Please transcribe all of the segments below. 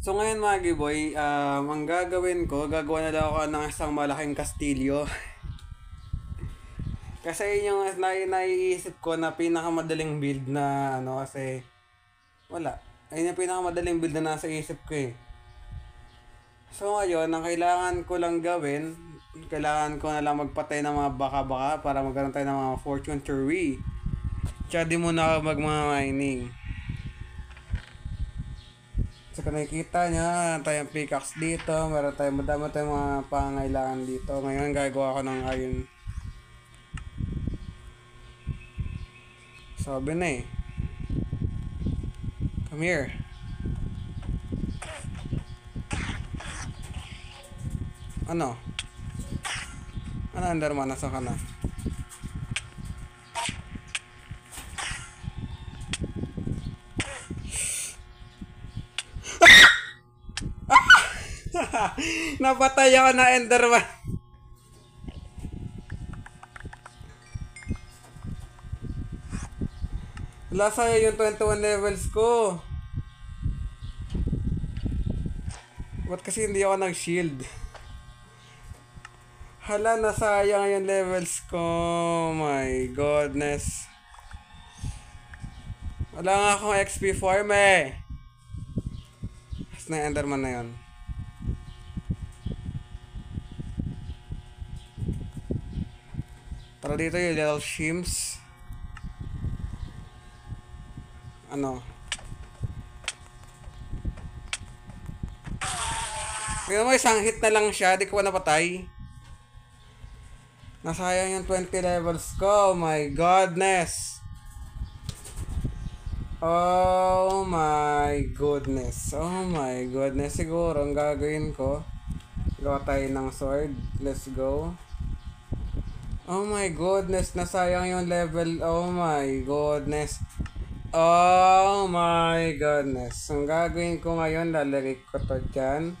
So ngayon mga giboy, ang gagawin ko, gagawa na daw ako ng isang malaking kastilyo. Kasi yun yung naiisip ko na pinakamadaling build na ano kasi wala. Ayun yung pinakamadaling build na nasa isip ko eh. So ngayon, ang kailangan ko lang gawin, kailangan ko na lang magpatay ng mga baka-baka para magkaroon tayo ng mga fortune tree. Tsaka di muna ako magmamining. So kung nakikita nyo, meron tayong pickaxe dito, meron tayong madami tayong mga pangailangan dito. Ngayon gagawa ko ng iron. Sabi na eh. Come here. Ano? Ano Enderman? Nasa ka na? Napatay ako na Enderman. Wala sa'yo yung 21 levels ko. Ba't kasi hindi ako nag-shield? Hala, nasayang yung levels ko. My goodness. Wala nga akong XP farm eh. As na yung Enderman na yun. Tara dito yung little shims. Ano? Tingnan mo, isang hit na lang siya. Di ko pa napatay. Nasayang yung 20 levels ko. Oh my goodness. Oh my goodness. Oh my goodness. Siguro, ang gagawin ko, gawa tayo ng sword. Let's go. Oh my goodness. Nasayang yung level. Oh my goodness. Oh my goodness. Ang gagawin ko ngayon, lalagay ko to dyan.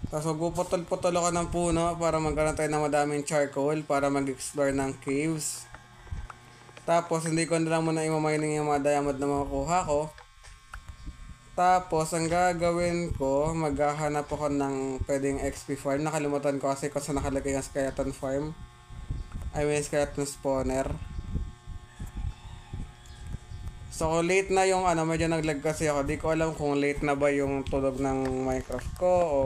Tapos magpuputol-putol ako ng puno para magkaroon tayo ng madaming charcoal para mag-explore ng caves. Tapos hindi ko na lang muna imamining yung mga diamond na makukuha ko. Tapos ang gagawin ko, maghahanap ako ng pwedeng XP farm. Nakalimutan ko kasi kung saan nakalagay yung skeleton farm. I mean skeleton spawner. So kung late na yung ano, medyo naglag kasi ako. Di ko alam kung late na ba yung tulog ng Minecraft ko o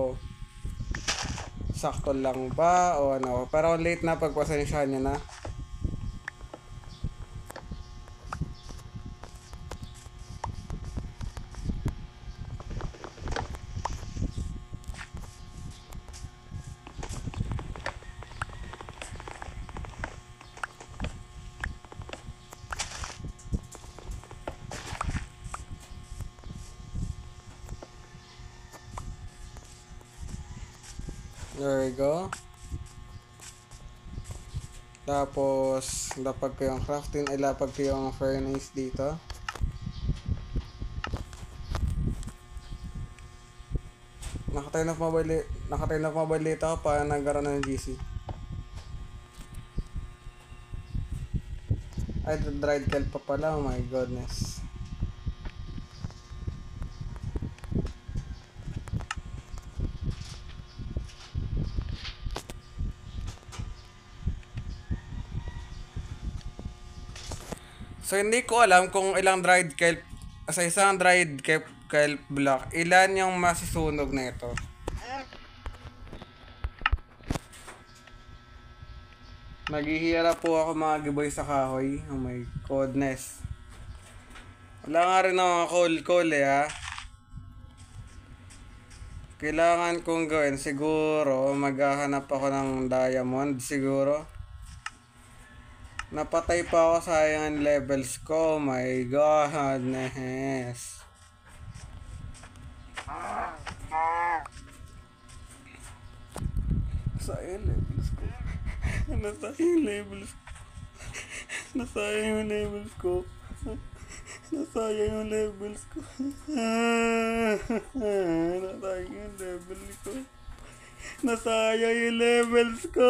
sakto lang ba o ano. Pero kung late na, pagpasensyahan nyo na. There we go. Tapos, lapag ko yung crafting, ay lapag ko yung furnace dito. Nakatayo na mobile dito ako para nagkaroon ng GC. Ay, dried kelp pa pala. Oh my goodness. So hindi ko alam kung ilang dried kelp sa isang dried kelp block, ilan yung masusunog na ito. Naghihirap po ako mga giboy sa kahoy. Oh my goodness. Wala nga rin ako coal eh ha. Kailangan kong gawin siguro maghahanap ako ng diamond siguro. Napatay pa ako, sayang ang levels ko. Oh my goodness. Sayang levels ko. Nasayang levels ko. Nasayang yung levels ko. Nasayang yung levels ko. Nasayang yung levels ko. Nasayang yung levels ko.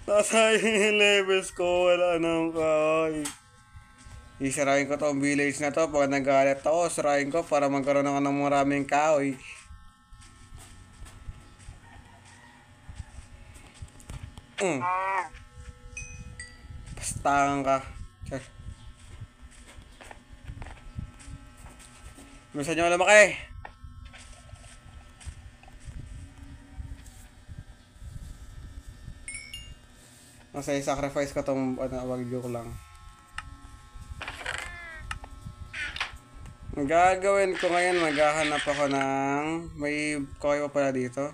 Nasayang yung levels ko. Wala nang kahoy. Isarayin ko tong village na to. Pag nagalit ako, sarayin ko para magkaroon ako ng maraming kahoy. Pastangan ka. Char. Misa nyo lumaki. Masaya sacrifice ko tong wag joke lang. Ang gagawin ko ngayon, maghahanap ako ng may koy pa pala dito.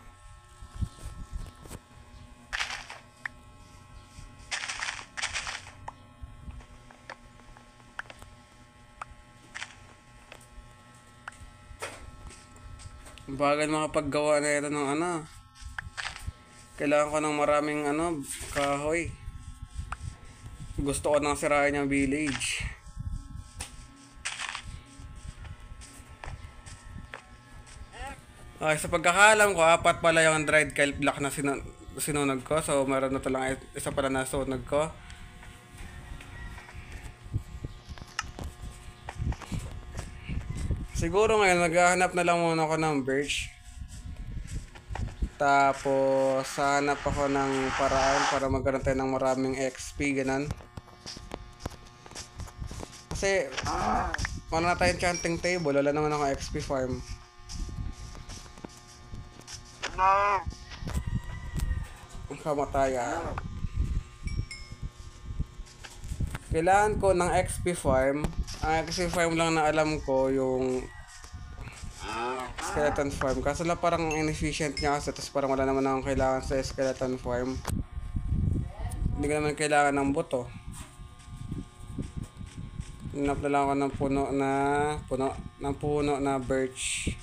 Bagal makapaggawa na ito ng kailangan ko ng maraming kahoy. Gusto ko nang sirain yung village. Okay, sa pagkakalam ko, 4 pala yung dried kelp block na sinunog ko. So, meron na lang isa pala na sunog ko. Siguro ngayon, maghahanap na lang muna ako ng birch. Tapos, hanap ako ng paraan para magkaroon tayo ng maraming XP, ganun. Kasi, wala na tayong enchanting table, wala naman ako XP farm. Ang kamatayan. Kailangan ko ng XP farm. Ang XP farm lang na alam ko yung skeleton farm. Kaso lang parang inefficient niya kasi tapos parang wala naman akong kailangan sa skeleton farm. Hindi ko naman kailangan ng buto. Hinap na lang ako ng puno na birch.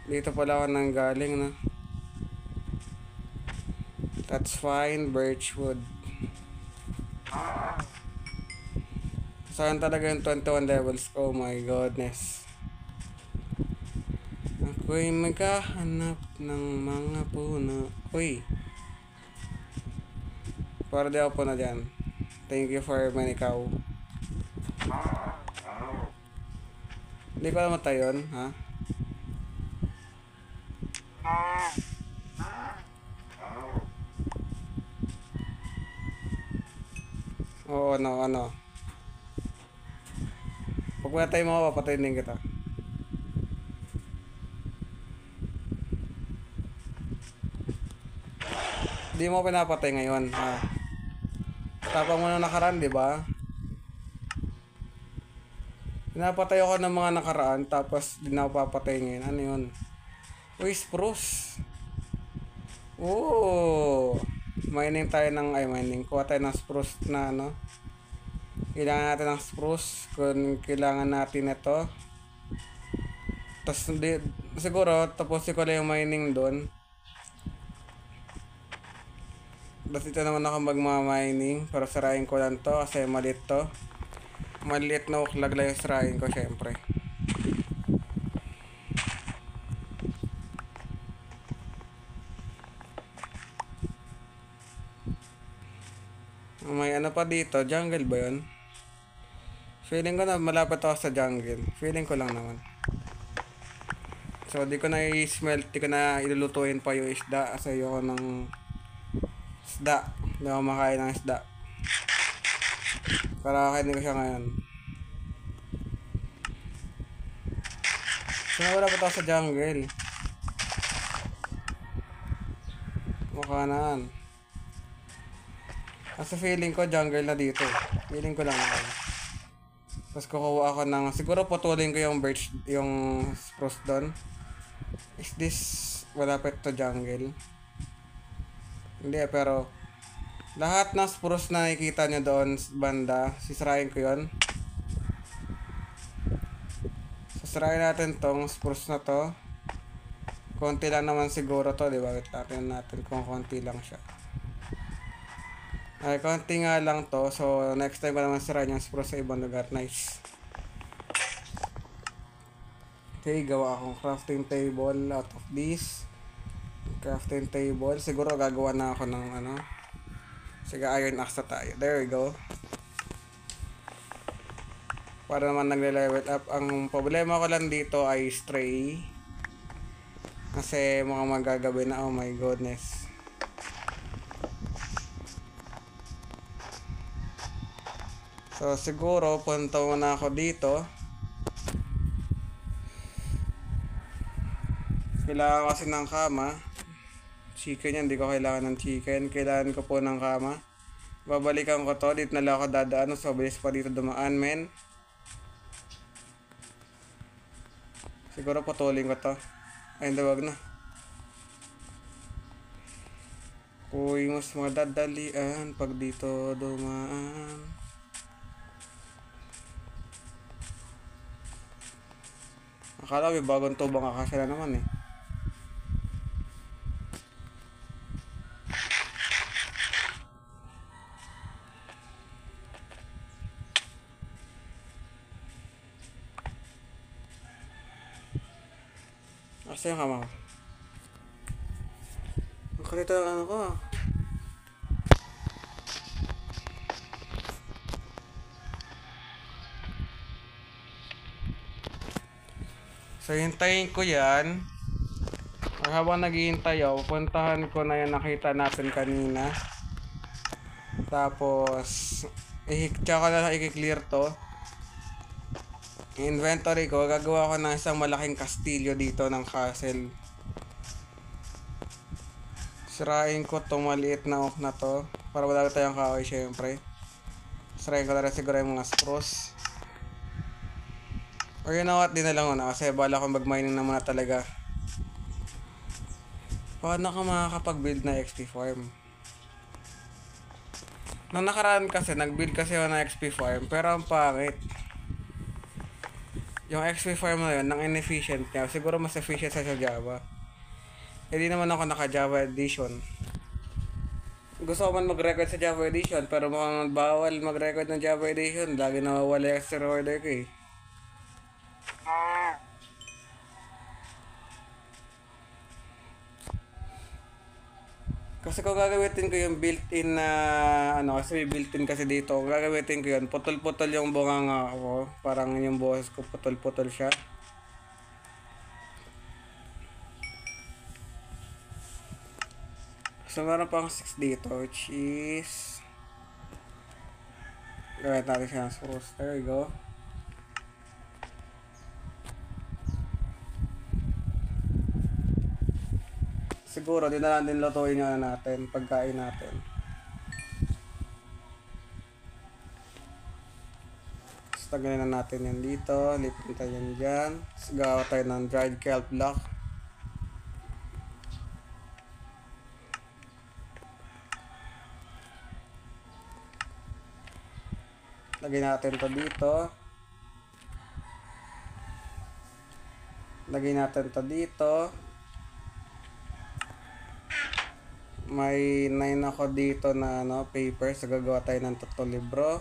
Dito pala ako nang galing na. That's fine, birch wood. Saan talaga yung 21 levels? Oh my goodness. Ako'y maghahanap ng mga puno. Uy. Para di ako puno dyan. Thank you for manikaw. Hindi ko alam matay yun, ha? Oo, ano. Pag matay mo, papatayin din kita. Di mo pinapatay ngayon, ha? Tapang mo na nakaraan, di ba? Pinapatay ako ng mga nakaraan, tapos di na ako papatay ngayon. Ano yun? Uy, spruce. Oh, mining tayo mining. Kuha tayo ng spruce na Kailangan natin ng spruce kung kailangan natin ito. Tapos siguro tapusin ko lang yung mining doon. Tapos dito naman ako magmamining para sarain ko lang to kasi maliit to. Maliit na uklag lang yung sarain ko syempre. May pa dito, jungle ba yun? Feeling ko na malapit ako sa jungle. Feeling ko lang naman. So di ko na i-smelt, di ko na ilulutuin pa yung isda kasi ayoko ng isda. Hindi ako makain ng isda. Para kakainin ko siya ngayon. So wala pa ako sa jungle. Makanan. Kasi feeling ko jungle na dito. Feeling ko lang naman. Tapos kukuha ako ng siguro putulin ko yung birch, yung spruce doon. Is this malapit to jungle? Hindi pero lahat ng spruce na nakikita nyo doon banda, sisirain ko yon. Sisirain natin tong spruce na to. Konti lang naman siguro to, di ba? Tingnan natin kung konti lang siya. Ay, konti nga lang to. So, next time ko naman sirain yung spruce sa ibang lugar. Nice. Okay, gawa akong crafting table out of this. Crafting table. Siguro gagawa na ako ng ano. Sige, iron axe na tayo. There we go. Para naman nagle-level up. Ang problema ko lang dito ay stray. Kasi mukhang magagabi na. Oh my goodness. So siguro punta muna ako dito. Kailangan kasi ng kama. Chicken yan, hindi ko kailangan ng chicken. Kailangan ko po ng kama. Babalikan ko to. Dito na lang ako dadaan. So bilis pa dito dumaan, men. Siguro putulin ko to. Ay, hindi, wag na. Uy, mas madadalian pag dito dumaan. Akala may bagong tubang akasya na naman eh. Asa yung kama ko? Ang kalito ang ano ko. So hintayin ko yan. Habang naghihintay ako, puntahan ko na yung nakita natin kanina. Tapos tsaka na i-clear to. Inventory ko, gagawa ko ng isang malaking kastilyo dito ng castle. Sirain ko itong maliit na oak na to para wala tayong kahoy syempre. Sirain ko na rin siguro yung mga spruce. Or you know what, di na lang una kasi bala ko mag-mining na muna talaga. Paano ka makakapag-build na XP farm? Nung nakaraan kasi, nag-build kasi ako ng XP farm pero ang pangit. Yung XP farm na yun, ng inefficient niya. Siguro mas efficient sa Java. Eh di naman ako naka-Java edition. Gusto ko man mag-record sa Java edition, pero mukhang bawal mag-record ng Java edition. Lagi nawawala yung extra order ko eh. Kasi kung gagamitin ko yung built-in na kasi may built-in kasi dito, kung gagamitin ko yun, putol-putol yung bunganga ko. Parang yung boses ko, putol-putol siya. So meron pang 6 dito, which is gawin natin siya ng spruce. There we go. Siguro, di na lang din lutuin yung natin, pagkain natin. So, tagalin na natin yan dito. Lipin tayo yan dyan. So, gawa tayo ng dried kelp block. Lagyan natin to dito. Lagyan natin to dito. May 9 ako dito na paper. So gagawa tayo ng 3 libro.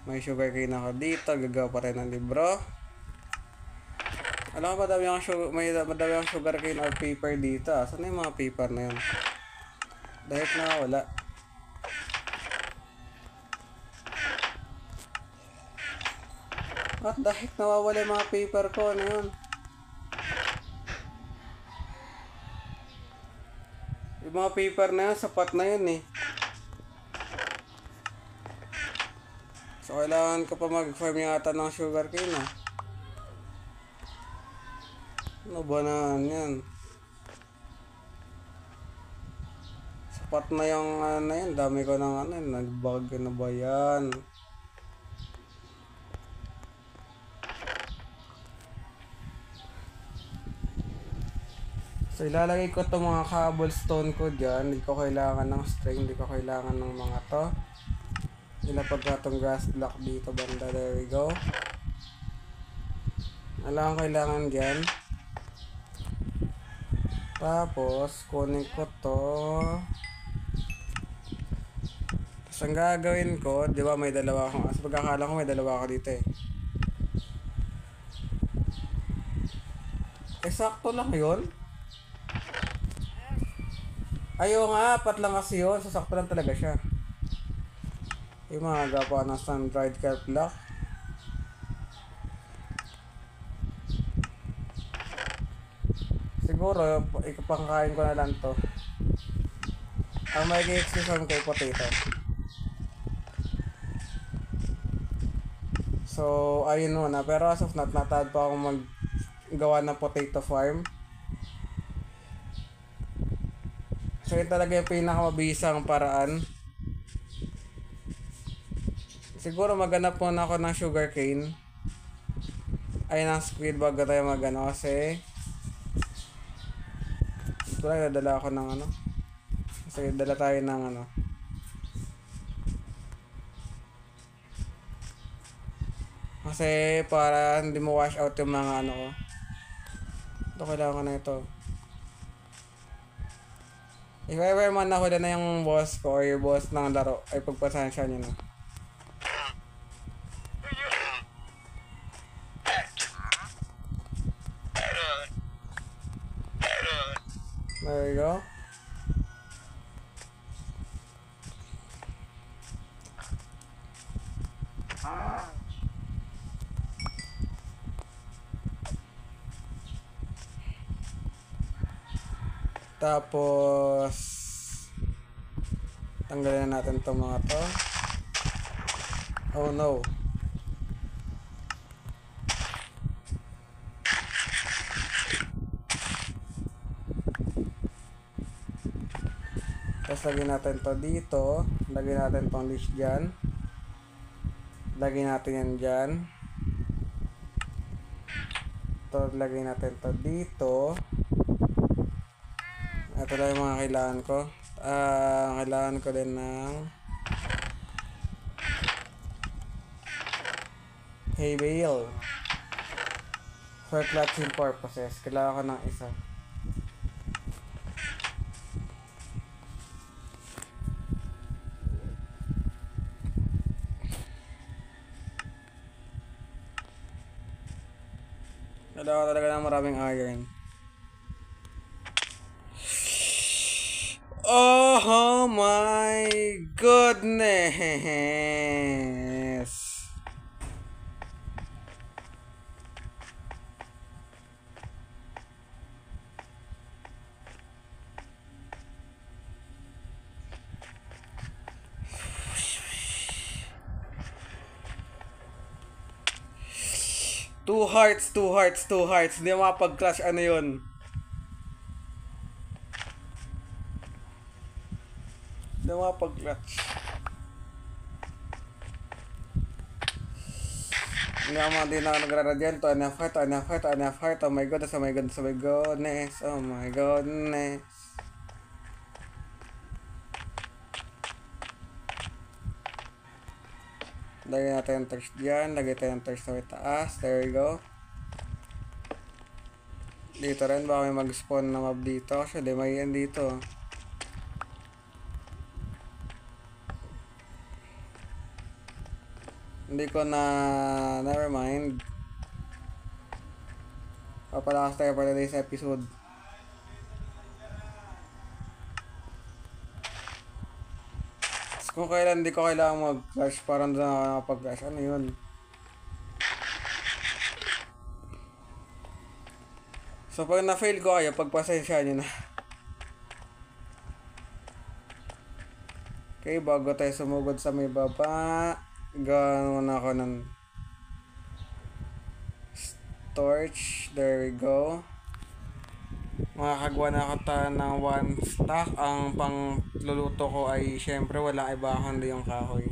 May sugar cane ako dito. Gagawa pa rin ng libro. Alam ko madami akong sugar cane or paper dito. Saan yung mga paper na yun? Dahil na wala. What the heck? Nawawala yung mga paper ko. Ano yun? Yung mga paper na yun, sapat na yun eh. So, kailangan ko pa mag-farm yata ng sugar cane ah. Ano ba na yan? Sapat na yung yan. Dami ko ng nagbag na ba yan? So, ilalagay ko itong mga cobblestone ko dyan. Hindi ko kailangan ng string. Hindi ko kailangan ng mga to. Ilapag ko itong grass block dito banda. There we go. Alam ko kailangan dyan. Tapos, kunin ko to. Tapos, ang gagawin ko, di ba may dalawa akong, sa pagkakala ko may dalawa ako dito eh. Sakto lang yun. Ayaw nga, apat lang kasi yun. Sasakto lang talaga siya. Yung mga gawa ng sun-dried kelp block. Siguro, ikapangkain ko na lang to. Ang may extension kay potato. So, ayun muna. Pero as of not, natad pa akong maggawa ng potato farm. So, yun talaga yung pinakamabisang paraan. Siguro maghanap muna ako ng sugarcane. Ay, ng squid bago tayo magano kasi ito lang, dadala ako ng ano. Kasi dala tayo ng ano. Kasi para hindi mo wash out yung mga ano ko. Ito, kailangan ko na ito. If ever man nahuli na yung boss ko or yung boss ng laro, ay pagpasensya nyo na. There we go. Tapos tanggalin na natin itong mga to. Oh no. Tapos lagyan natin to dito. Lagyan natin tong leash dyan. Lagyan natin yan dyan. Ito, lagyan natin to dito. Ito lang yung mga kailangan ko. Kailangan ko din ng hay bale. For clutching purposes, kailangan ko ng isa. Kailangan ko talaga ng maraming iron. Oh my goodness! Two hearts. Hindi mapag-clash ano yun. Hindi mapag-clutch. Hindi na ako nagra-radiant. To enough heart. Oh my goodness. Lagyan natin yung torch dyan. Lagyan tayo yung torch sa may taas. There we go. Dito rin. Baka may mag-spawn na mob dito. Actually, may yan dito. Hindi ko na... Never mind. Papalakas tayo para today's episode. Kung kailan hindi ko kailangan mag-clash, parang doon ako nakapag-clash. Ano yun? So pag na-fail ko kayo, pagpasensya nyo na. Okay, bago tayo sumugod sa may baba, ganoon ako ng torch. There we go. Makakagawa na ako ng 1 stack. Ang pangluluto ko ay syempre walang iba kundi yung kahoy.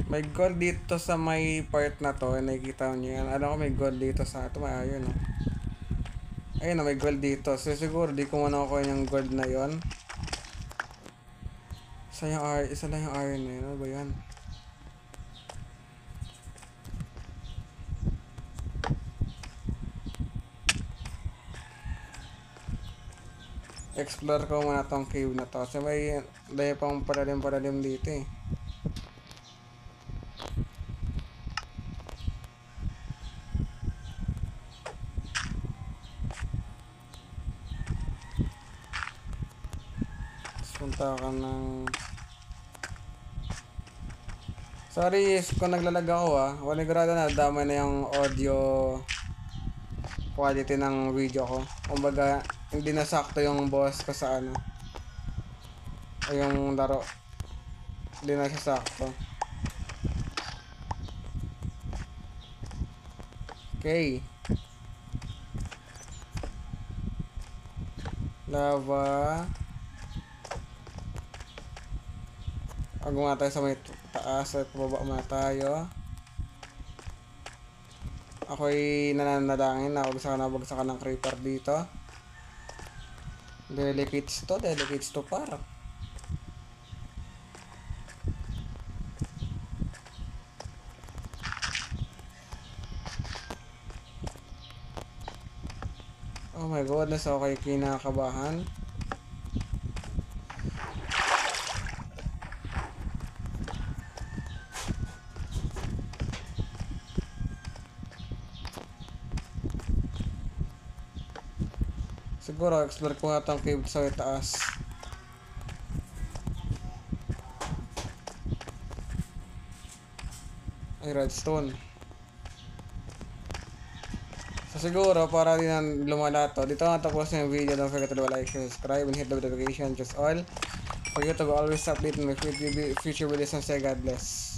May gold dito sa may part na to. Nakikita nyo yan. Alam ko may gold dito sa ito. May ayun, no? Ayun na, may gold dito. So siguro di ko muna ako yung gold na yon. Isa lang yung iron na yun. Ano ba yan? Explore ko muna tong cave na to. Kasi may dahil pang palalim dito eh. Punta ka ng... Sorry kung naglalag ako Wanigurado na damay na yung audio quality ng video ko. Kumbaga, hindi nasakto yung boss ko sa ano. O yung laro. Hindi na siya sakto. Okay. Lava. Pag muna tayo sa may taas at pababa muna tayo. Ako'y nananalangin na huwag sa nabagsakan ng creeper dito. Delicates to par. Oh my goodness, okay, kinakabahan. Siguro, explore ko nga itong cave sa taas. Ay, redstone. So siguro, para din ang lumalato, dito nga tapos yung video. Don't forget to like, share, subscribe, and hit the notification, just all. For you to always update my future videos and say God bless.